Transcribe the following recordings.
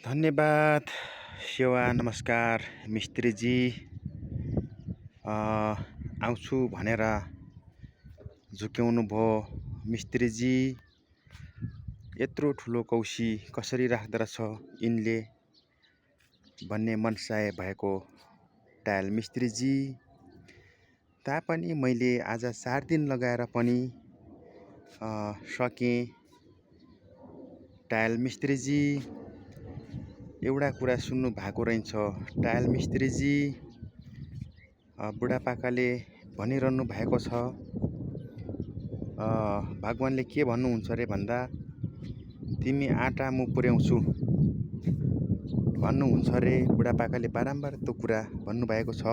धन्यवाद। सेवा नमस्कार मिस्त्रीजी। आउँछु भनेर झुक्याउनु भयो मिस्त्रीजी। यत्रो ठुलो कौसी कसरी राख्दो रहेछ यिनले भन्ने मनसाय भएको टायल मिस्त्रीजी। तापनि मैले आज 4 दिन लगाएर पनि सकेँ टायल मिस्त्रीजी। एउटा कुरा सुन्नु भएको रहेछ टायल मिस्त्रीजी। बुढापाकाले भनिरहनु भएको छ, भगवानले के भन्नुहुन्छ रे भन्दा तिमी आँटा म पुर्याउँछु भन्नुहुन्छ रे। बुढापाकाले बारम्बार त्यो कुरा भन्नुभएको छ।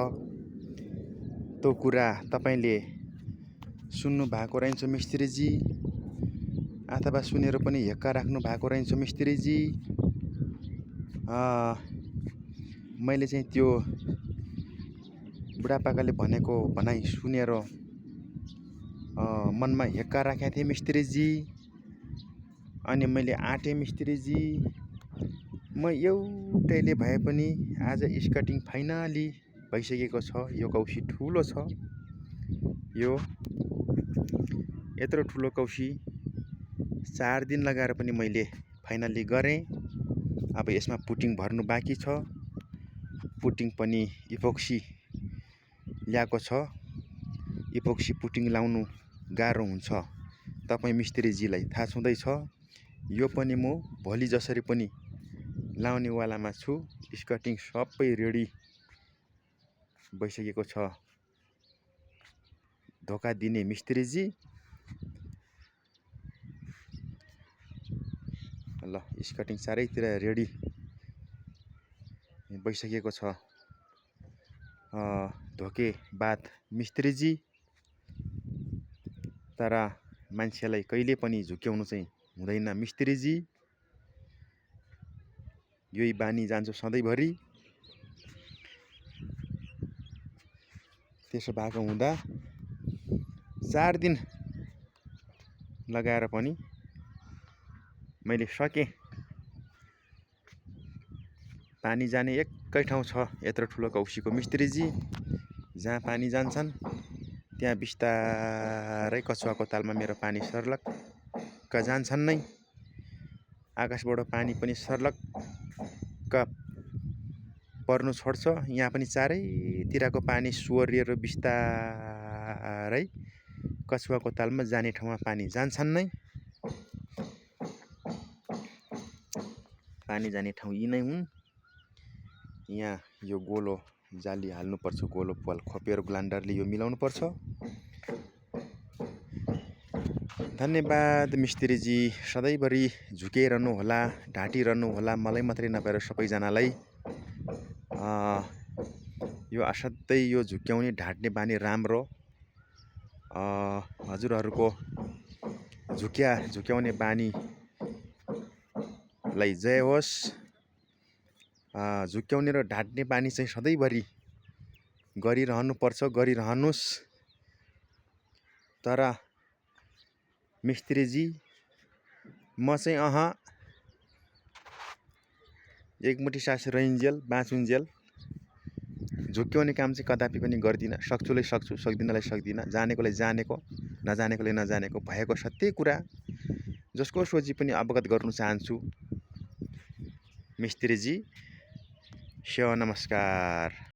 त्यो कुरा तपाईँले सुन्नु भएको रहेछ मिस्त्रीजी, अथवा सुनेर पनि हेक्का राख्नु भएको रहेछ मिस्त्रीजी। मैले चाहिँ त्यो बुढापाकाले भनेको भनाइ सुनेर मनमा हेक्का राखेको थिएँ मिस्त्रीजी। अनि मैले आँटेँ मिस्त्रीजी। म एउटैले भए पनि आज स्कटिङ फाइनली भइसकेको छ। यो कौसी ठुलो छ। यो यत्रो ठुलो कौसी 4 दिन लगाएर पनि मैले फाइनली गरेँ। अब यसमा पुटिङ भर्नु बाँकी छ। पुटिङ पनि इपोक्सी ल्याएको छ। इपोक्सी पुटिङ लाउनु गाह्रो हुन्छ, तपाईँ मिस्त्रीजीलाई थाहा छँदैछ। यो पनि म भोलि जसरी पनि लाउनेवालामा छु। स्कटिङ सबै रेडी भइसकेको छ। धोका दिने मिस्त्रीजी। ल स्कटिङ चारैतिर रेडी भइसकेको छ। धोकेबाज मिस्त्रीजी। तर मान्छेलाई कहिले पनि झुक्याउनु चाहिँ हुँदैन मिस्त्रीजी। यही बानी जान्छ सधैँभरि। त्यसो भएको हुँदा 4 दिन लगाएर पनि मैले सकेँ। पानी जाने एकै ठाउँ छ यत्रो ठुलो कौसीको मिस्त्रीजी। जहाँ पानी जान्छन् त्यहाँ बिस्तारै कछुवाको तालमा मेरो पानी सर्लक्क जान्छन् नै। आकाशबाट पानी पनि सर्लक्क पर्नु छोड्छ। यहाँ पनि चारैतिरको पानी सोहोरिएर बिस्तारै कछुवाको तालमा जाने ठाउँमा पानी जान्छन् नै। पानी जाने ठाउँ यी नै हुन्। यहाँ यो गोलो जाली हाल्नुपर्छ। गोलो पाल खोपेर ग्लान्डरले यो मिलाउनु पर्छ। धन्यवाद मिस्त्रीजी। सधैँभरि झुकिरहनु होला, ढाँटिरहनु होला। मलाई मात्रै नभएर सबैजनालाई। यो असाध्यै यो झुक्याउने ढाँट्ने बानी राम्रो। हजुरहरूको झुक्याउने बानीलाई जय होस्। झुक्याउने र ढाँट्ने बानी चाहिँ सधैँभरि गरिरहनुपर्छ, गरिरहनुहोस्। तर मिस्त्रीजी म चाहिँ एकमुठी सास रहन्जेल बाँचुन्जेल झुक्याउने काम चाहिँ कदापि पनि गर्दिनँ। सक्छुलाई सक्छु, सक्दिनलाई सक्दिनँ। जानेकोलाई जानेको, नजानेकोले नजानेको भएको सत्य कुरा जसको सोझी पनि अवगत गर्नु चाहन्छु मिस्त्रीजी। सेवा नमस्कार।